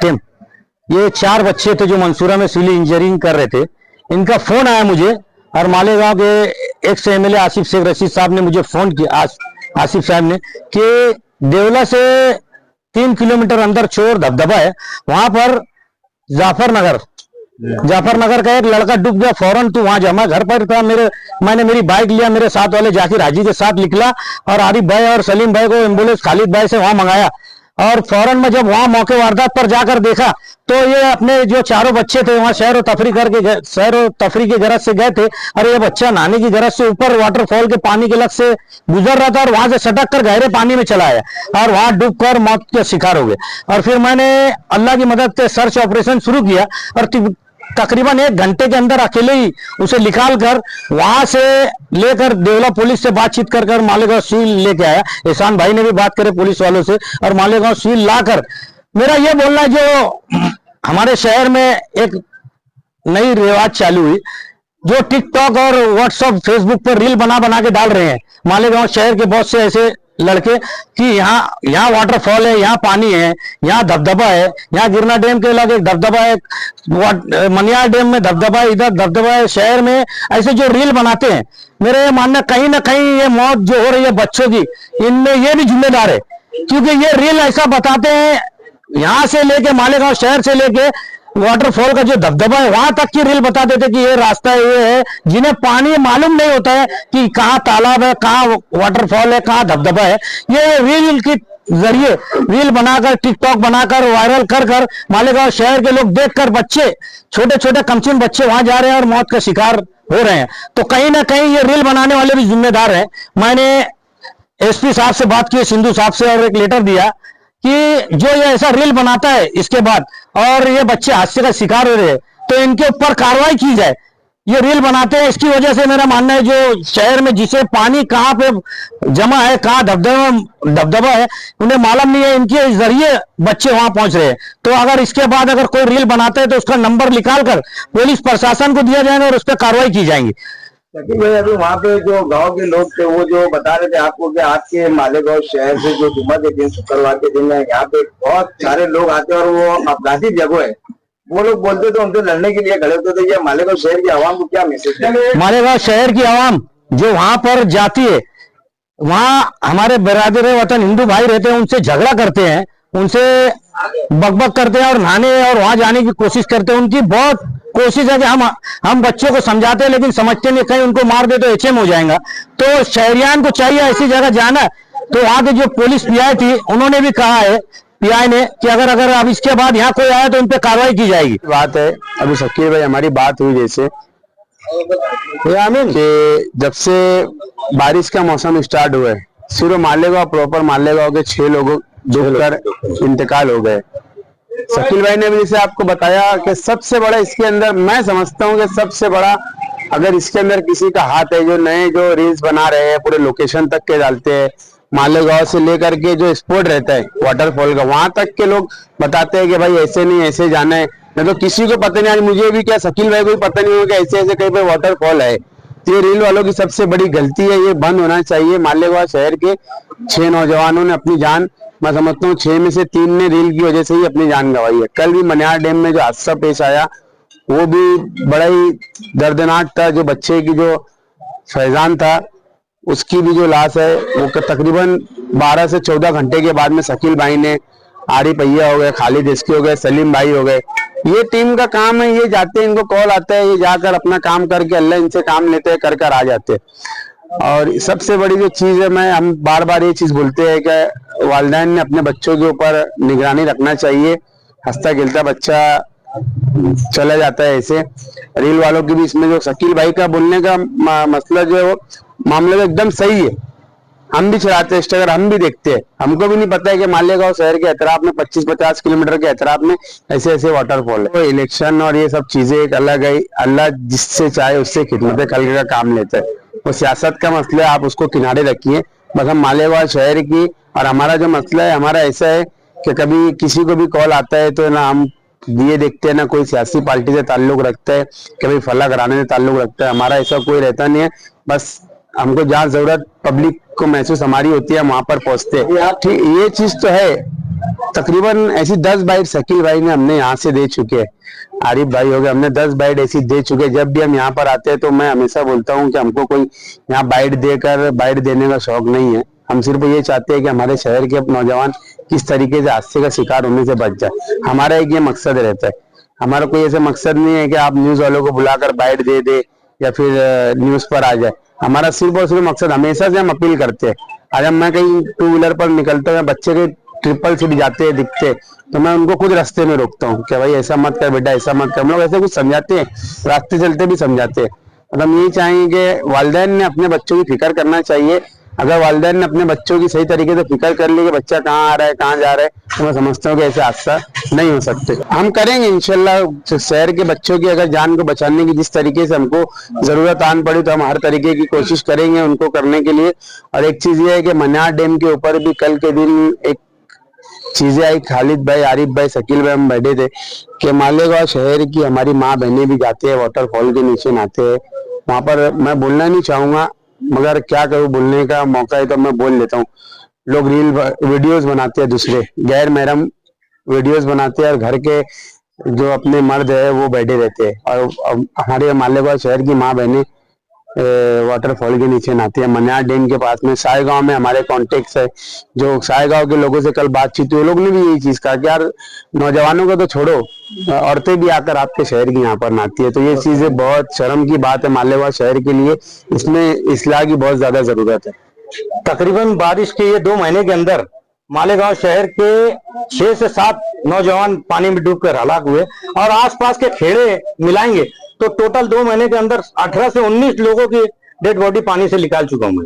टेम। ये 4 बच्चे थे जो मंसूरा में सिविल इंजीनियरिंग कर रहे थे। इनका फोन आया मुझे, और मालेगांव के एक्स एमएलए आसिफ शेख रशीद साहब ने मुझे फोन किया, आसिफ साहब ने, कि देवला से 3 किलोमीटर अंदर चोर धबधबा है, वहां पर जाफर नगर का एक लड़का डूब गया। फौरन तू वहां जमा, घर पर था मैंने मेरी बाइक लिया, मेरे साथ वाले जाकिर हाजी के साथ निकला और आरिफ भाई और सलीम भाई को एम्बुलेंस खालिद भाई से वहां मंगाया। और फौरन में जब वहां मौके वारदात पर जाकर देखा तो ये अपने जो 4 बच्चे थे वहां सैर और तफरी की गरज से गए थे, और ये बच्चा नहाने की गरज से ऊपर वाटरफॉल के पानी के लग से गुजर रहा था और वहां से सटक कर गहरे पानी में चला आया और वहां डूबकर मौत के शिकार हो गए। और फिर मैंने अल्लाह की मदद से सर्च ऑपरेशन शुरू किया और तकरीबन 1 घंटे के अंदर अकेले ही उसे निकाल कर वहां से लेकर देवला पुलिस से बातचीत कर मालेगांव सिविल लेके आया। एहसान भाई ने भी बात करे पुलिस वालों से, और मालेगांव सिविल लाकर मेरा ये बोलना है, जो हमारे शहर में एक नई रिवाज चालू हुई, जो टिकटॉक और व्हाट्सएप फेसबुक पर रील बना के डाल रहे हैं मालेगांव शहर के बहुत से ऐसे लड़के कि यहाँ वाटरफॉल है, यहाँ पानी है, यहाँ धबधबा है, यहाँ गिरना डैम के लगे एक धबधबा है, मनियार डैम में धबधबा है, इधर धबधबा है शहर में, ऐसे जो रील बनाते हैं, मेरा ये मानना कहीं ना कहीं ये मौत जो हो रही है बच्चों की, इनमें ये भी जिम्मेदार है। क्योंकि ये रील ऐसा बताते हैं, यहाँ से लेके मालेगांव शहर से लेके वाटरफॉल का जो धबधबा है वहां तक की रील बता देते कि ये रास्ता ये है, जिन्हें पानी मालूम नहीं होता है कि कहाँ तालाब है, कहाँ वाटरफॉल है, कहाँ धबधबा है। ये रील के जरिए रील बनाकर टिकटॉक बनाकर वायरल कर मालेगांव शहर के लोग देखकर बच्चे, छोटे छोटे कमचीन बच्चे वहां जा रहे हैं और मौत का शिकार हो रहे हैं। तो कहीं ना कहीं ये रील बनाने वाले भी जिम्मेदार है। मैंने एसपी साहब से बात की, सिंधु साहब से, और एक लेटर दिया कि जो ये ऐसा रील बनाता है इसके बाद और ये बच्चे हादसे का शिकार हो रहे हैं तो इनके ऊपर कार्रवाई की जाए। ये रील बनाते हैं, इसकी वजह से मेरा मानना है जो शहर में जिसे पानी कहाँ पे जमा है, कहाँ धबधबा है, उन्हें मालूम नहीं है, इनके जरिए बच्चे वहां पहुंच रहे हैं। तो अगर इसके बाद अगर कोई रील बनाता है तो उसका नंबर निकाल कर पुलिस प्रशासन को दिया जाएगा और उस पर कार्रवाई की जाएगी। लेकिन भाई अभी वहाँ पे जो गांव के लोग थे वो जो बता रहे थे आपको कि आपके मालेगांव शहर से जो जुम्मा के दिन, शुक्रवार के दिन यहाँ पे बहुत सारे लोग आते हैं और वो अपराधी जगह है, वो लोग बोलते तो उनसे लड़ने के लिए खड़े होते थे। ये मालेगांव शहर की आवाम को क्या मैसेज है? मालेगांव शहर की आवाम जो वहां पर जाती है, वहां हमारे बिरादर वतन हिंदू भाई रहते हैं, उनसे झगड़ा करते हैं, उनसे बकबक करते हैं और नहाने और वहां जाने की कोशिश करते हैं। उनकी बहुत कोशिश है कि हम बच्चों को समझाते हैं, लेकिन समझते नहीं, कहीं उनको मार दे तो एचएम हो जाएगा। तो शहरियान को चाहिए ऐसी जगह जाना। तो वहां के जो पुलिस पीआई थी उन्होंने भी कहा है, पीआई ने, कि अगर अब इसके बाद यहाँ कोई आया तो उन पे कार्रवाई की जाएगी। बात है अभी शकील भाई हमारी बात हुई जैसे कि जब से बारिश का मौसम स्टार्ट हुआ है, सिर्फ मालेगांव प्रॉपर मालेगांव के 6 लोगों डूबकर इंतकाल हो गए। शकील भाई ने भी जैसे आपको बताया कि सबसे बड़ा इसके अंदर मैं समझता हूँ कि सबसे बड़ा अगर इसके अंदर किसी का हाथ है, जो नए जो रील्स बना रहे हैं पूरे लोकेशन तक के डालते हैं, मालेगांव से लेकर के जो स्पॉट रहता है वाटरफॉल का वहां तक के लोग बताते हैं कि भाई ऐसे नहीं ऐसे जाना है, नहीं तो किसी को पता नहीं। आज मुझे भी क्या शकील भाई को भी पता नहीं होगा ऐसे ऐसे कहीं पे वाटरफॉल है। तो ये रील वालों की सबसे बड़ी गलती है, ये बंद होना चाहिए। मालेगांव शहर के 6 नौजवानों ने अपनी जान, मैं समझता हूँ 6 में से 3 ने रील की वजह से ही अपनी जान गंवाई है। कल भी मनियार डैम में जो हादसा पेश आया वो भी बड़ा ही दर्दनाक था। जो बच्चे की जो फैजान था उसकी भी जो लाश है वो तकरीबन 12 से 14 घंटे के बाद में शकील भाई ने, आरिफ भैया हो गए, खालिद इसके हो गए, सलीम भाई हो गए, ये टीम का काम है। ये जाते हैं, इनको कॉल आता है, ये जाकर अपना काम करके अल्लाह इनसे काम लेते हैं, कर आ जाते हैं। और सबसे बड़ी जो चीज है, हम बार बार ये चीज बोलते हैं कि वालिदैन ने अपने बच्चों के ऊपर निगरानी रखना चाहिए। हंसता खेलता बच्चा चला जाता है ऐसे। रील वालों की भी इसमें जो शकील भाई का बोलने का मसला जो है वो मामला तो एकदम सही है। हम भी चलाते हैं इंस्टाग्राम, हम भी देखते हैं, हमको भी नहीं पता है कि मालेगांव शहर के एतराफ में 25-50 किलोमीटर के एतराफ में ऐसे ऐसे वाटरफॉल है। तो इलेक्शन और ये सब चीजें एक अलग है, अल्लाह जिससे चाहे उससे खिदमत खल्क का काम लेता है। वो सियासत का मसला है, आप उसको किनारे रखिए। बस हम मालेगांव शहर की और हमारा जो मसला है, हमारा ऐसा है कि कभी किसी को भी कॉल आता है तो ना हम ये देखते हैं ना कोई सियासी पार्टी से ताल्लुक रखता है, कभी फला कराने से ताल्लुक रखता है, हमारा ऐसा कोई रहता नहीं है। बस हमको जहाँ जरूरत पब्लिक को महसूस हमारी होती है वहां पर पहुंचते हैं। ठीक, ये चीज तो है तकरीबन ऐसी 10 बाइट शकील भाई ने हमने यहाँ से दे चुके हैं, आरिफ भाई हो गए, हमने 10 बाइट ऐसी दे चुके हैं। जब भी हम यहाँ पर आते हैं तो मैं हमेशा बोलता हूँ कि हमको कोई यहाँ बाइट देने का शौक नहीं है। हम सिर्फ ये चाहते हैं कि हमारे शहर के नौजवान किस तरीके से हादसे का शिकार होने से बच जाए। हमारा एक ये मकसद रहता है। हमारा कोई ऐसा मकसद नहीं है कि आप न्यूज वालों को बुलाकर बाइट दे दे या फिर न्यूज पर आ जाए। हमारा सिर्फ और सिर्फ मकसद, हमेशा से हम अपील करते हैं। आज हम मैं कहीं 2 व्हीलर पर निकलता हूँ, बच्चे के ट्रिपल सीट जाते हैं दिखते, तो मैं उनको खुद रास्ते में रोकता हूँ कि भाई ऐसा मत कर बेटा, ऐसा मत कर। हम लोग ऐसे कुछ समझाते हैं, रास्ते चलते भी समझाते हैं। मतलब हम यही चाहेंगे कि वालिदैन ने अपने बच्चों की फिक्र करना चाहिए। अगर वालिदैन ने अपने बच्चों की सही तरीके से फिक्र कर ली कि बच्चा कहाँ आ रहा है, कहाँ जा रहा है, तो मैं समझता हूँ कि ऐसे हादसा नहीं हो सकते। हम करेंगे इंशाल्लाह। शहर के बच्चों की अगर जान को बचाने की जिस तरीके से हमको जरूरत आन पड़ी तो हम हर तरीके की कोशिश करेंगे उनको करने के लिए। और एक चीज ये है कि मन्नार डैम के ऊपर भी कल के दिन एक चीजें आई, खालिद भाई, आरिफ भाई, शकील भाई, हम बैठे थे कि मालेगांव शहर की हमारी माँ बहनें भी जाते हैं, वाटरफॉल के नीचे नहाते हैं। वहां पर मैं बोलना नहीं चाहूंगा, मगर क्या करूं, बोलने का मौका है तो मैं बोल लेता हूँ। लोग वीडियोस बनाते हैं, दूसरे गैर महरम वीडियोस बनाते हैं, और घर के जो अपने मर्द है वो बैठे रहते हैं। और हमारे मालेगांव शहर की माँ बहनें वाटरफॉल के नीचे नहाती है। मन्नार डैम के पास में सायगांव में हमारे कॉन्टेक्ट है, जो सायगांव के लोगों से कल बातचीत हुई, लोग ने भी यही चीज कहा कि यार नौजवानों को तो छोड़ो, औरतें भी आकर आपके शहर की यहाँ पर नहाती है। तो ये चीजें बहुत शर्म की बात है मालेगांव शहर के लिए। इसमें इस्लाह की बहुत ज्यादा जरूरत है। तकरीबन बारिश के ये 2 महीने के अंदर मालेगांव शहर के 6 से 7 नौजवान पानी में डूबकर हलाक हुए, और आसपास के खेड़े मिलाएंगे तो टोटल 2 महीने के अंदर 18 से 19 लोगों की डेड बॉडी पानी से निकाल चुका हूं मैं।